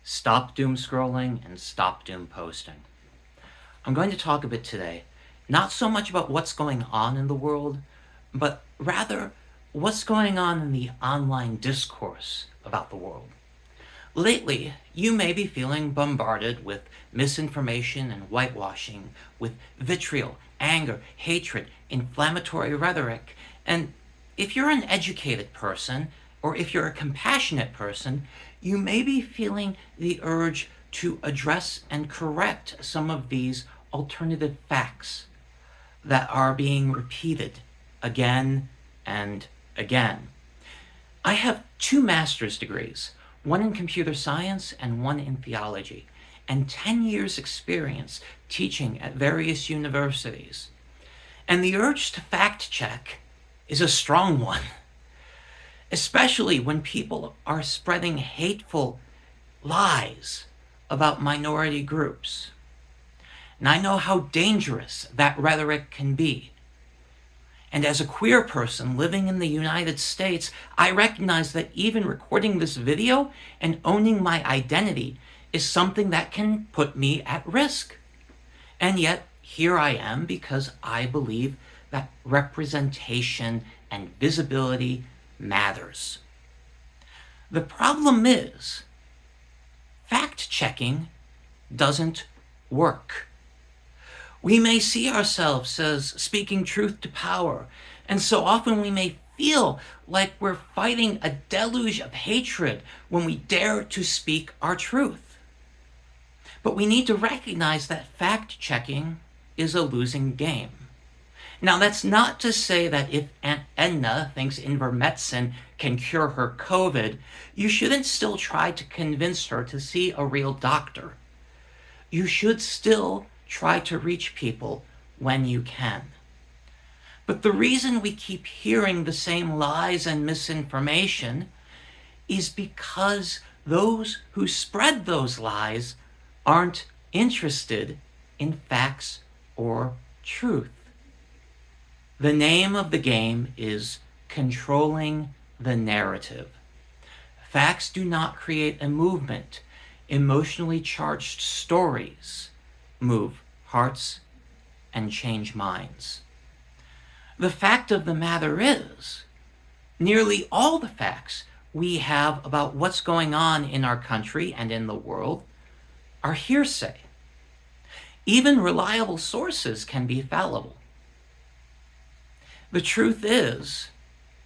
Stop doom scrolling and stop doom posting. I'm going to talk a bit today, not so much about what's going on in the world, but rather what's going on in the online discourse about the world. Lately, you may be feeling bombarded with misinformation and whitewashing, with vitriol, anger, hatred, inflammatory rhetoric, and if you're an educated person, or if you're a compassionate person, you may be feeling the urge to address and correct some of these alternative facts that are being repeated again and again. I have 2 master's degrees, one in computer science and one in theology, and 10 years experience teaching at various universities. And the urge to fact check is a strong one, especially when people are spreading hateful lies about minority groups. And I know how dangerous that rhetoric can be. And as a queer person living in the United States, I recognize that even recording this video and owning my identity is something that can put me at risk. And yet, here I am because I believe that representation and visibility matters. The problem is, fact-checking doesn't work. We may see ourselves as speaking truth to power, and so often we may feel like we're fighting a deluge of hatred when we dare to speak our truth. But we need to recognize that fact-checking is a losing game. Now, that's not to say that if Aunt Edna thinks ivermectin can cure her COVID, you shouldn't still try to convince her to see a real doctor. You should still try to reach people when you can. But the reason we keep hearing the same lies and misinformation is because those who spread those lies aren't interested in facts or truth. The name of the game is controlling the narrative. Facts do not create a movement. Emotionally charged stories move hearts and change minds. The fact of the matter is, nearly all the facts we have about what's going on in our country and in the world are hearsay. Even reliable sources can be fallible. The truth is,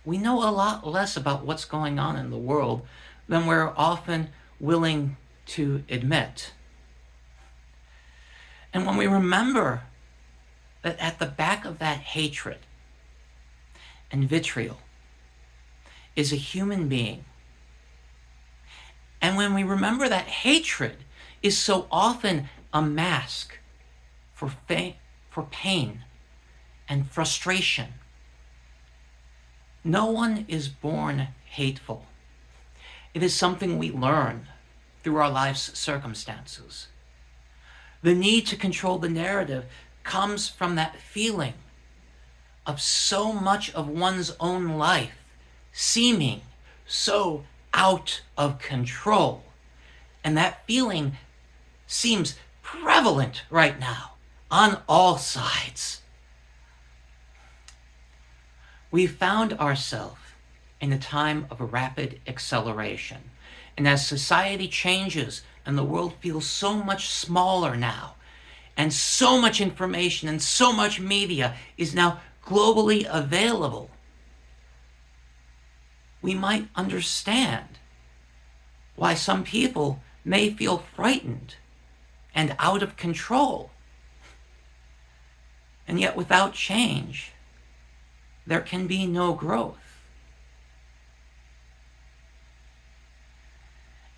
we know a lot less about what's going on in the world than we're often willing to admit. And when we remember that at the back of that hatred and vitriol is a human being, and when we remember that hatred is so often a mask for pain and frustration, no one is born hateful. It is something we learn through our life's circumstances. The need to control the narrative comes from that feeling of so much of one's own life seeming so out of control. And that feeling seems prevalent right now on all sides. We found ourselves in a time of rapid acceleration. And as society changes and the world feels so much smaller now, and so much information and so much media is now globally available, we might understand why some people may feel frightened and out of control. And yet without change, there can be no growth.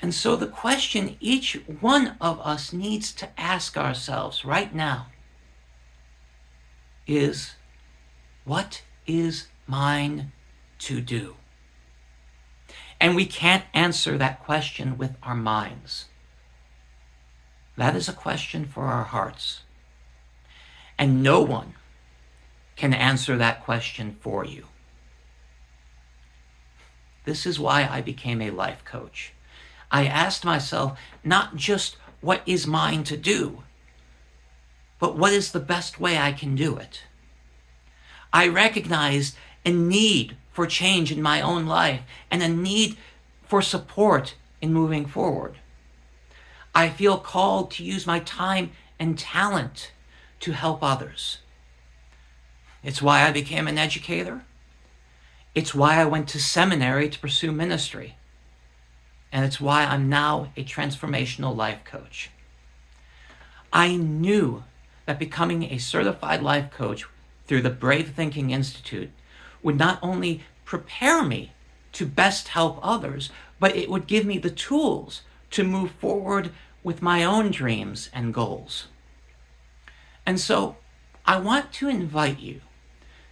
And so the question each one of us needs to ask ourselves right now is, what is mine to do? And we can't answer that question with our minds. That is a question for our hearts. And no one can answer that question for you. This is why I became a life coach. I asked myself not just what is mine to do, but what is the best way I can do it. I recognized a need for change in my own life and a need for support in moving forward. I feel called to use my time and talent to help others. It's why I became an educator. It's why I went to seminary to pursue ministry. And it's why I'm now a transformational life coach. I knew that becoming a certified life coach through the Brave Thinking Institute would not only prepare me to best help others, but it would give me the tools to move forward with my own dreams and goals. And so I want to invite you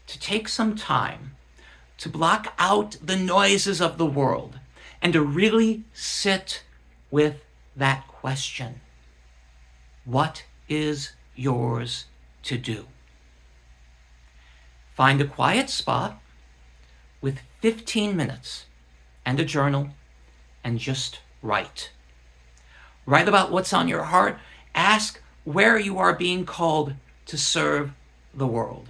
to take some time to block out the noises of the world and to really sit with that question. What is yours to do? Find a quiet spot with 15 minutes and a journal and just write. Write about what's on your heart. Ask where you are being called to serve the world.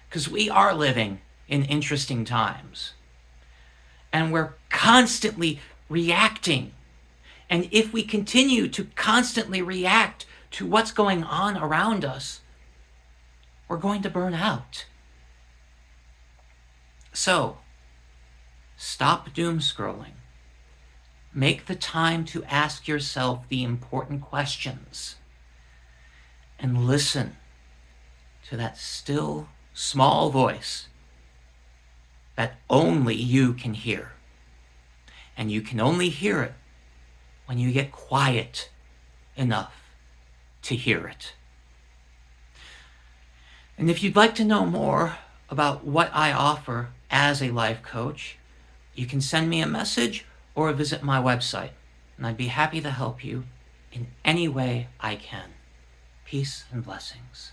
Because we are living in interesting times. And we're constantly reacting. And if we continue to constantly react to what's going on around us, we're going to burn out. So, stop doom scrolling. Make the time to ask yourself the important questions. And listen to that still, small voice that only you can hear. And you can only hear it when you get quiet enough to hear it. And if you'd like to know more about what I offer as a life coach, you can send me a message or visit my website, and I'd be happy to help you in any way I can. Peace and blessings.